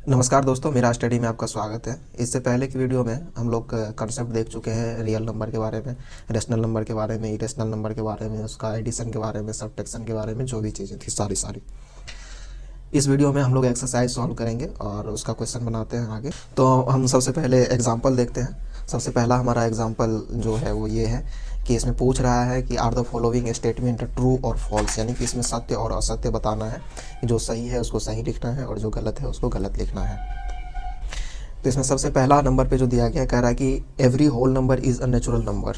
नमस्कार दोस्तों, मेरा स्टडी में आपका स्वागत है। इससे पहले की वीडियो में हम लोग कंसेप्ट देख चुके हैं रियल नंबर के बारे में, रेशनल नंबर के बारे में, इरेशनल नंबर के बारे में, उसका एडिशन के बारे में, सब्ट्रैक्शन के बारे में, जो भी चीज़ें थी सारी। इस वीडियो में हम लोग एक्सरसाइज सॉल्व करेंगे और उसका क्वेश्चन बनाते हैं आगे। तो हम सबसे पहले एग्जाम्पल देखते हैं। सबसे पहला हमारा एग्जाम्पल जो है वो ये है कि इसमें पूछ रहा है कि are the following statement true और फॉल्स, यानी कि इसमें सत्य और असत्य बताना है। जो सही है उसको सही लिखना है और जो गलत है उसको गलत लिखना है। तो इसमें सबसे पहला नंबर पे जो दिया गया कह रहा है कि every whole number is a natural number,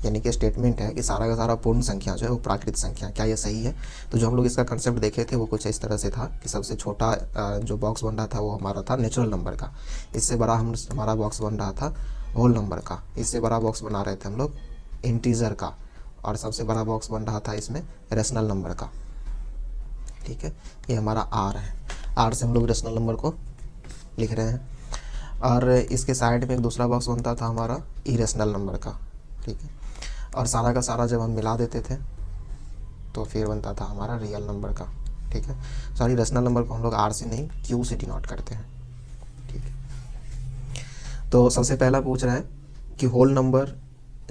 यानी कि स्टेटमेंट है कि सारा का सारा पूर्ण संख्या जो है वो प्राकृत संख्या। क्या ये सही है? तो जो हम लोग इसका कंसेप्ट देखे थे वो कुछ इस तरह से था कि सबसे छोटा जो बॉक्स बन रहा था वो हमारा था नेचुरल नंबर का, इससे बड़ा हमारा बॉक्स बन रहा था होल नंबर का, इससे बड़ा बॉक्स बना रहे थे हम लोग इंटीजर का, और सबसे बड़ा बॉक्स बन रहा था इसमें रेशनल नंबर का। ठीक है, ये हमारा आर है। आर से हम लोग रेशनल नंबर को लिख रहे हैं, और इसके साइड में एक दूसरा बॉक्स बनता था हमारा इरेशनल नंबर का। ठीक है, और सारा का सारा जब हम मिला देते थे तो फिर बनता था हमारा रियल नंबर का। ठीक है, सॉरी, रेशनल नंबर को हम लोग आर से नहीं क्यू से डिनोट करते हैं। ठीक है, तो सबसे पहला पूछ रहा है कि होल नंबर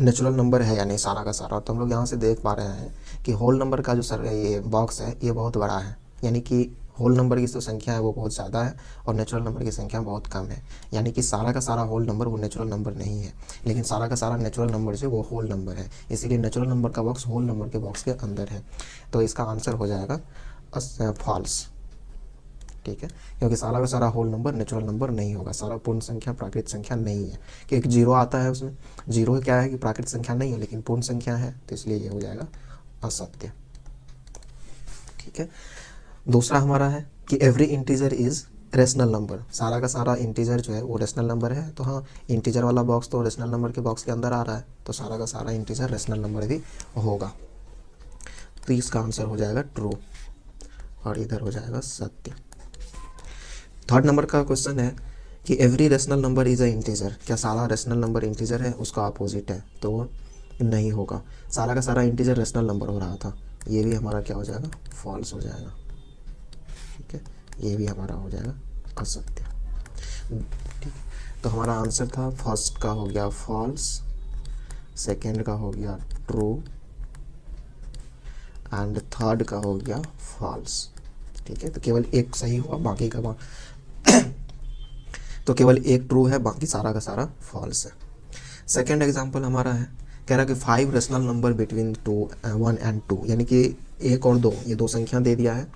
नेचुरल नंबर है या नहीं सारा का सारा। तो हम लोग यहाँ से देख पा रहे हैं कि होल नंबर का जो सर ये बॉक्स है ये बहुत बड़ा है, यानी कि होल नंबर की जो संख्या है वो बहुत ज़्यादा है और नेचुरल नंबर की संख्या बहुत कम है। यानी कि सारा का सारा होल नंबर वो नेचुरल नंबर नहीं है, लेकिन सारा का सारा नेचुरल नंबर जो वो होल नंबर है, इसीलिए नेचुरल नंबर का बॉक्स होल नंबर के बॉक्स के अंदर है। तो इसका आंसर हो जाएगा फॉल्स। ठीक है, क्योंकि सारा का सारा होल नंबर नेचुरल नंबर नहीं होगा, सारा पूर्ण संख्या प्राकृत संख्या नहीं है। कि एक जीरो आता है उसमें, जीरो क्या है कि प्राकृत संख्या नहीं है लेकिन पूर्ण संख्या है, तो इसलिए ये हो जाएगा असत्य। ठीक है, दूसरा हमारा है कि every integer is rational number, सारा का सारा इंटीजर जो है वो रेशनल नंबर है। तो हाँ, इंटीजर वाला बॉक्स तो रेशनल नंबर के बॉक्स के अंदर आ रहा है, तो सारा का सारा इंटीजर रेशनल नंबर भी होगा। तो इसका आंसर हो जाएगा ट्रू और इधर हो जाएगा सत्य। थर्ड नंबर का क्वेश्चन है कि every rational number is a integer, क्या सारा रेशनल नंबर इंटीजर है? उसका अपोजिट है, तो वो नहीं होगा। सारा का सारा इंटीजर रेशनल नंबर हो रहा था, ये भी हमारा क्या हो जाएगा? फॉल्स हो जाएगा। ठीक है, ये भी हमारा हो जाएगा असत्य। ठीक है, तो हमारा आंसर था फर्स्ट का हो गया फॉल्स, सेकेंड का हो गया ट्रू एंड थर्ड का हो गया फॉल्स। ठीक है, तो केवल एक सही हुआ, बाकी का तो केवल एक ट्रू है, बाकी सारा का सारा फॉल्स है। सेकेंड एग्जांपल हमारा है, कह रहा है कि 5 रेशनल नंबर बिटवीन 1 एंड 2, यानी कि 1 और 2, ये दो संख्या दे दिया है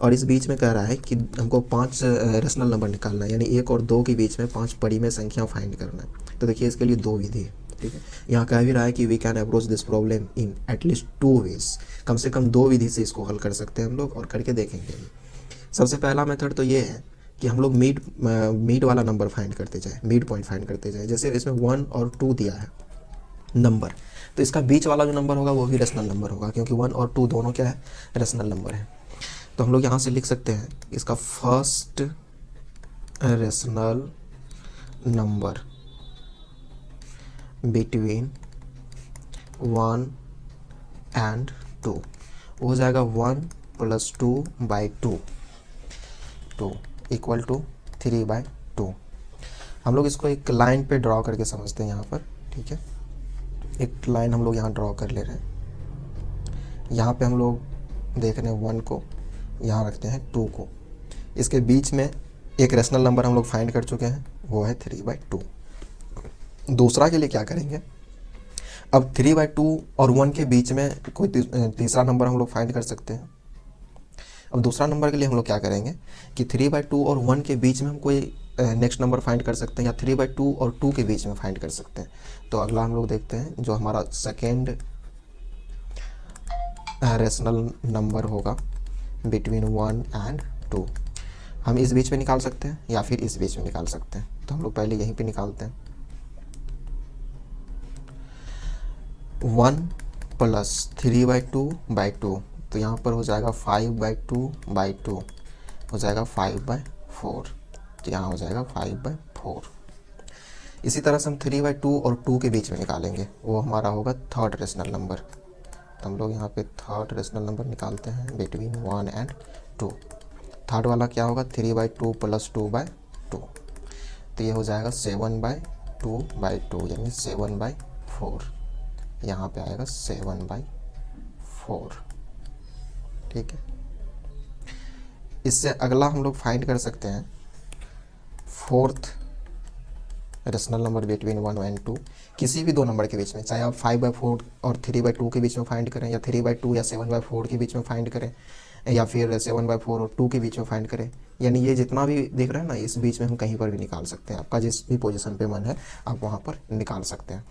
और इस बीच में कह रहा है कि हमको 5 रेशनल नंबर निकालना है, यानी 1 और 2 के बीच में 5 परिमेय संख्या फाइंड करना है। तो देखिए इसके लिए दो विधि है। ठीक है, यहाँ कह भी रहा है कि we can approach this problem in at least 2 ways, कम से कम दो विधि से इसको हल कर सकते हैं हम लोग और करके देखेंगे। सबसे पहला मेथड तो ये है कि हम लोग मीड वाला नंबर फाइंड करते जाए, मिड पॉइंट फाइंड करते जाए। जैसे इसमें 1 और 2 दिया है नंबर, तो इसका बीच वाला जो नंबर होगा वो भी रेशनल नंबर होगा, क्योंकि 1 और 2 दोनों क्या है? रेशनल नंबर है। तो हम लोग यहाँ से लिख सकते हैं इसका first rational number between 1 and 2 हो जाएगा 1 + 2/2 इक्वल टू 3/2। हम लोग इसको एक लाइन पे ड्रॉ करके समझते हैं यहाँ पर। ठीक है, एक लाइन हम लोग यहाँ ड्रॉ कर ले रहे हैं। यहाँ पे हम लोग देख रहे हैं 1 को, यहाँ रखते हैं 2 को, इसके बीच में एक रेशनल नंबर हम लोग फाइंड कर चुके हैं, वो है 3/2। दूसरा के लिए क्या करेंगे? अब 3/2 और 1 के बीच में कोई तीसरा नंबर हम लोग फाइंड कर सकते हैं। अब दूसरा नंबर के लिए हम लोग क्या करेंगे कि 3/2 और 1 के बीच में हम कोई नेक्स्ट नंबर फाइंड कर सकते हैं, या 3/2 और 2 के बीच में फाइंड कर सकते हैं। तो अगला हम लोग देखते हैं जो हमारा सेकेंड रेशनल नंबर होगा बिटवीन 1 एंड 2, हम इस बीच में निकाल सकते हैं या फिर इस बीच में निकाल सकते हैं। तो हम लोग पहले यहीं पे निकालते हैं। 1 + 3/2/2, तो यहाँ पर हो जाएगा 5/2/2, हो जाएगा 5/4, तो यहाँ हो जाएगा 5/4। इसी तरह से हम 3/2 और 2 के बीच में निकालेंगे, वो हमारा होगा थर्ड रेशनल नंबर। तो हम लोग यहाँ पे थर्ड रेशनल नंबर निकालते हैं बिटवीन 1 एंड 2। थर्ड वाला क्या होगा? 3/2 + 2/2, 2, तो ये हो जाएगा 7/2/2 यानी 7/4, यहाँ पे आएगा 7/4। ठीक है, इससे अगला हम लोग फाइंड कर सकते हैं fourth rational number between 1 and 2, किसी भी दो नंबर के बीच में, चाहे आप 5/4 और 3/2 के बीच में फाइंड करें, या 3/2 या 7/4 के बीच में फाइंड करें, या फिर 7/4 और 2 के बीच में फाइंड करें। यानी ये जितना भी देख रहे हैं ना, इस बीच में हम कहीं पर भी निकाल सकते हैं, आपका जिस भी पोजीशन पे मन है आप वहाँ पर निकाल सकते हैं।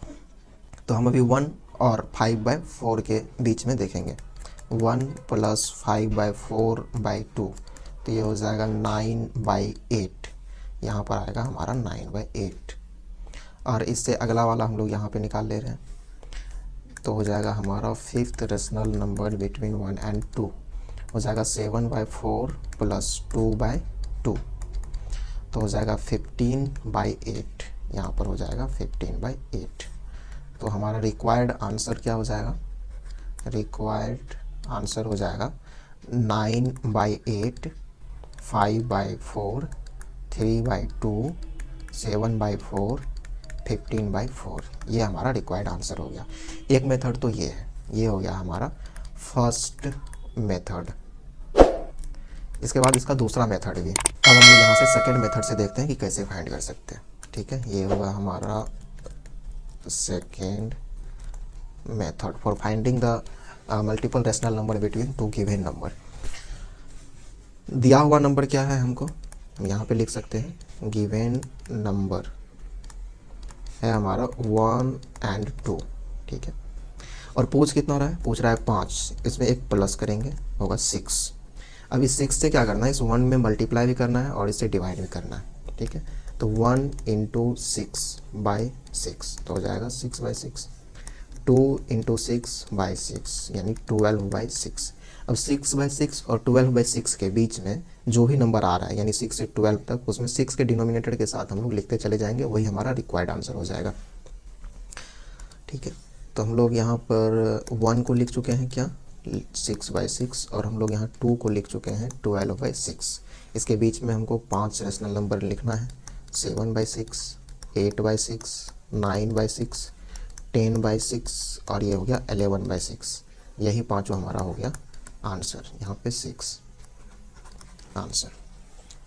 तो हम अभी 1 और 5/4 के बीच में देखेंगे। 1 + 5/4/2, तो ये हो जाएगा 9/8, यहाँ पर आएगा हमारा 9/8। और इससे अगला वाला हम लोग यहाँ पे निकाल ले रहे हैं, तो हो जाएगा हमारा fifth rational number between 1 and 2, हो जाएगा 7/4 + 2/2, तो हो जाएगा 15/8, यहाँ पर हो जाएगा 15/8। तो हमारा रिक्वायर्ड आंसर क्या हो जाएगा? रिक्वायर्ड आंसर हो जाएगा 9/8, 5/4, 3/2, 7/4, 15/4। ये हमारा रिक्वायर्ड आंसर हो गया। एक मेथड तो ये है, ये हो गया हमारा फर्स्ट मेथड। इसके बाद इसका दूसरा मेथड भी, अब हम लोग यहाँ से सेकेंड मेथड से देखते हैं कि कैसे फाइंड कर सकते हैं। ठीक है, ये होगा हमारा second method for finding the multiple rational number between two given number. दिया हुआ नंबर क्या है हमको, हम यहाँ पे लिख सकते हैं गिवन नंबर है हमारा 1 एंड 2। ठीक है, और पूछ कितना रहा है? पूछ रहा है 5, इसमें एक प्लस करेंगे, होगा 6। अब इस 6 से क्या करना है? इस 1 में मल्टीप्लाई भी करना है और इसे डिवाइड भी करना है। ठीक है, तो 1 × 6/6, तो हो जाएगा 6/6। 2 × 6/6 यानी 12/6। अब 6/6 और 12/6 के बीच में जो भी नंबर आ रहा है, यानी 6 से 12 तक, उसमें 6 के डिनोमिनेटर के साथ हम लोग लिखते चले जाएंगे, वही हमारा रिक्वायर्ड आंसर हो जाएगा। ठीक है, तो हम लोग यहाँ पर 1 को लिख चुके हैं क्या? 6/6, और हम लोग यहाँ 2 को लिख चुके हैं 12/6। इसके बीच में हमको 5 रेशनल नंबर लिखना है, 7/6, 8/6, 9/6, 10/6 और ये हो गया 11/6। यही पांचों हमारा हो गया आंसर, यहाँ पे 6 आंसर।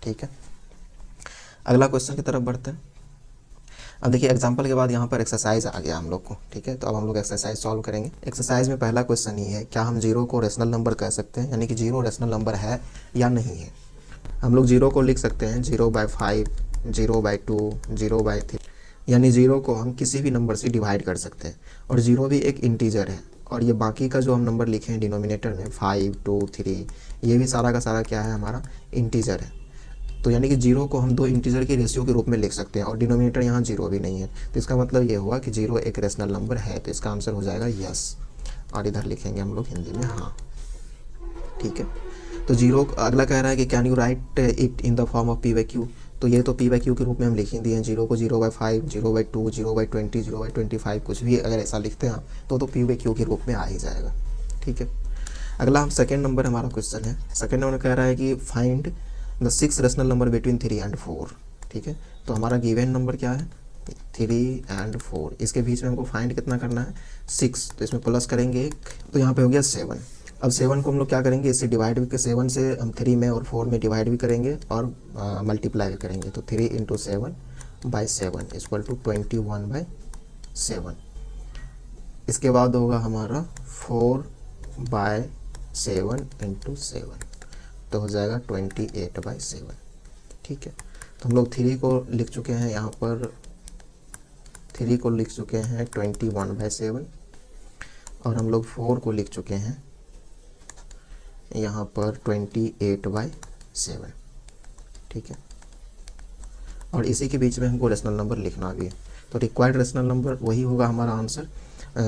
ठीक है, अगला क्वेश्चन की तरफ बढ़ते हैं। अब देखिए एग्जाम्पल के बाद यहाँ पर एक्सरसाइज आ गया हम लोग को। ठीक है, तो अब हम लोग एक्सरसाइज सॉल्व करेंगे। एक्सरसाइज में पहला क्वेश्चन ये है, क्या हम 0 को रेशनल नंबर कह सकते हैं, यानी कि 0 रेशनल नंबर है या नहीं है। हम लोग 0 को लिख सकते हैं 0/5, 0/2, 0/3, यानी 0 को हम किसी भी नंबर से डिवाइड कर सकते हैं, और 0 भी एक इंटीजर है। और ये बाकी का जो हम नंबर लिखे हैं डिनोमिनेटर में 5, 2, 3, ये भी सारा का सारा क्या है? हमारा इंटीजर है। तो यानी कि 0 को हम दो इंटीजर के रेशियो के रूप में लिख सकते हैं, और डिनोमिनेटर यहाँ 0 भी नहीं है, तो इसका मतलब ये हुआ कि 0 एक रेशनल नंबर है। तो इसका आंसर हो जाएगा यस, और इधर लिखेंगे हम लोग हिंदी में हाँ। ठीक है, तो 0 अगला कह रहा है कि can you right it in the form of p/q। तो ये तो p/q के रूप में हम लिख ही दिए हैं। 0 को 0/5, 0/2, 0/20, 0/25, कुछ भी अगर ऐसा लिखते हैं तो p/q के रूप में आ ही जाएगा। ठीक है, अगला हम सेकेंड नंबर हमारा क्वेश्चन है। सेकेंड नंबर कह रहा है कि find the 6 rational number between 3 and 4। ठीक है, तो हमारा गिवन नंबर क्या है? 3 एंड 4। इसके बीच में हमको फाइंड कितना करना है? 6, तो इसमें प्लस करेंगे 1, तो यहाँ पे हो गया 7। अब 7 को हम लोग क्या करेंगे? इससे डिवाइड भी, 7 से हम 3 में और 4 में डिवाइड भी करेंगे और मल्टीप्लाई भी करेंगे। तो 3 × 7/7 = 21/7। इसके बाद होगा हमारा 4/7 × 7, तो हो जाएगा 28/7। ठीक है, तो हम लोग 3 को लिख चुके हैं, यहाँ पर 3 को लिख चुके हैं 21/7, और हम लोग 4 को लिख चुके हैं यहाँ पर 28/7। ठीक है, और इसी के बीच में हमको रेशनल नंबर लिखना भी है। तो रिक्वायर्ड रेशनल नंबर वही होगा हमारा आंसर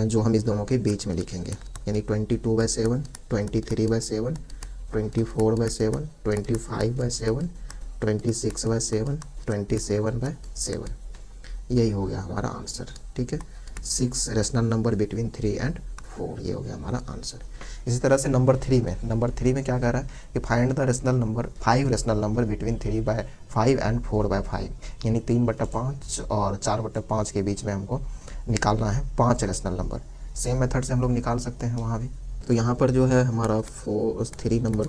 जो हम इस दोनों के बीच में लिखेंगे, यानी 22/7, 23/7, 24/7, 25/7, 26/7, 27/7। यही हो गया हमारा आंसर। ठीक है, 6 रेशनल नंबर बिटवीन 3 एंड 4, ये हो गया हमारा आंसर। इसी तरह से नंबर 3 में क्या कह रहा है कि find the rational number 5 rational number between 3/5 and 4/5, यानी 3/5 और 4/5 के बीच में हमको निकालना है 5 रेशनल नंबर। सेम मेथड से हम लोग निकाल सकते हैं वहाँ भी। तो यहाँ पर जो है हमारा 3 नंबर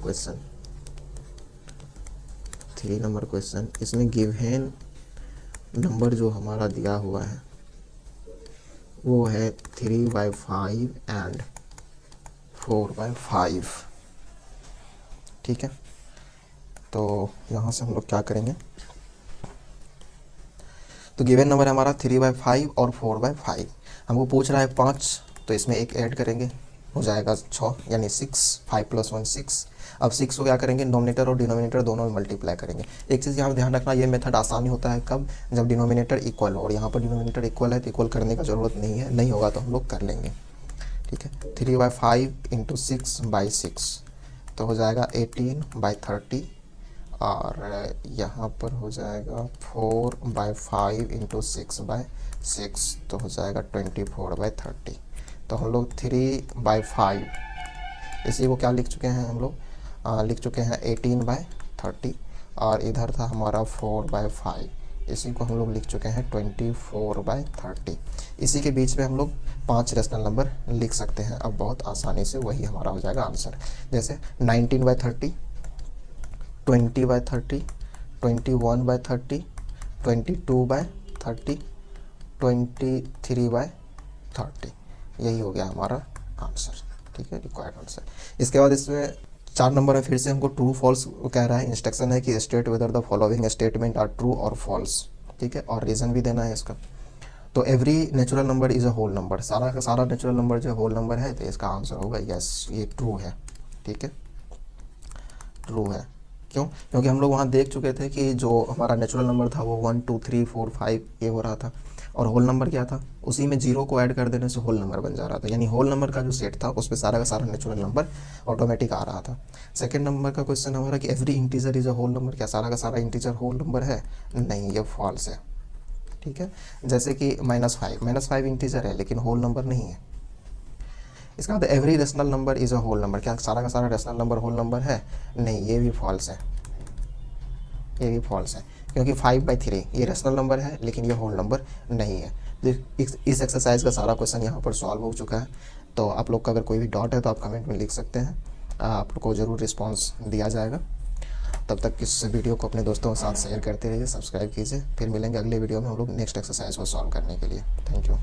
क्वेश्चन, इसमें गिवन नंबर जो हमारा दिया हुआ है वो है 3/5 एंड 4/5। ठीक है, तो यहाँ से हम लोग क्या करेंगे, तो गिवन नंबर है हमारा 3/5 और 4/5। हमको पूछ रहा है 5, तो इसमें एक ऐड करेंगे, हो जाएगा 6, यानी 6, 5 + 1 6। अब 6 को क्या करेंगे, नोमिनेटर और डिनोमिनेटर दोनों में मल्टीप्लाई करेंगे। एक चीज़ यहाँ ध्यान रखना, ये मेथड आसानी होता है कब, जब डिनोमिनेटर इक्वल हो, और यहाँ पर डिनोमिनेटर इक्वल है तो इक्वल करने का ज़रूरत नहीं है, नहीं होगा तो हम लोग कर लेंगे। ठीक है, 3/5 × 6/6 तो हो जाएगा 18/30, और यहाँ पर हो जाएगा 4/5 × 6/6 तो हो जाएगा 24/30। तो हम लोग 3/5 इसी को क्या लिख चुके हैं, हम लोग लिख चुके हैं 18/30, और इधर था हमारा 4/5, इसी को हम लोग लिख चुके हैं 24/30। इसी के बीच में हम लोग 5 रेशनल नंबर लिख सकते हैं अब बहुत आसानी से, वही हमारा हो जाएगा आंसर। जैसे 19/30, 20/30, 21/30, 22/30, 23/30, यही हो गया हमारा आंसर। ठीक है, रिक्वायर्ड आंसर। इसके बाद इसमें 4 नंबर में फिर से हमको ट्रू फॉल्स कह रहा है। इंस्ट्रक्शन है कि state whether the following statement are true और फॉल्स। ठीक है, और रीज़न भी देना है इसका। तो every natural number is a whole number, सारा का सारा नेचुरल नंबर जो होल नंबर है, तो इसका आंसर होगा यस, ये ट्रू है। ठीक है, ट्रू है। क्यों? क्योंकि हम लोग वहाँ देख चुके थे कि जो हमारा नेचुरल नंबर था वो 1 2 3 4 5 ये हो रहा था, और होल नंबर क्या था, उसी में 0 को ऐड कर देने से होल नंबर बन जा रहा था, यानी होल नंबर का जो सेट था उसमें सारा का सारा नेचुरल नंबर ऑटोमेटिक आ रहा था। सेकंड नंबर का क्वेश्चन हमारा कि every integer is a whole number, क्या सारा का सारा इंटीजर होल नंबर है? नहीं, ये फॉल्स है। ठीक है, जैसे कि -5 इंटीजर है लेकिन होल नंबर नहीं है। इसका बाद every rational number is a whole number, क्या सारा का सारा रेशनल नंबर होल नंबर है? नहीं, ये भी फॉल्स है, ये भी फॉल्स है, क्योंकि 5/3 ये रेशनल नंबर है लेकिन ये होल नंबर नहीं है। इस एक्सरसाइज का सारा क्वेश्चन यहाँ पर सॉल्व हो चुका है। तो आप लोग का अगर कोई भी डाउट है तो आप कमेंट में लिख सकते हैं, आप लोग को ज़रूर रिस्पॉन्स दिया जाएगा। तब तक इस वीडियो को अपने दोस्तों के साथ शेयर करते रहिए, सब्सक्राइब कीजिए। फिर मिलेंगे अगले वीडियो में हम लोग नेक्स्ट एक्सरसाइज को सॉल्व करने के लिए। Thank you.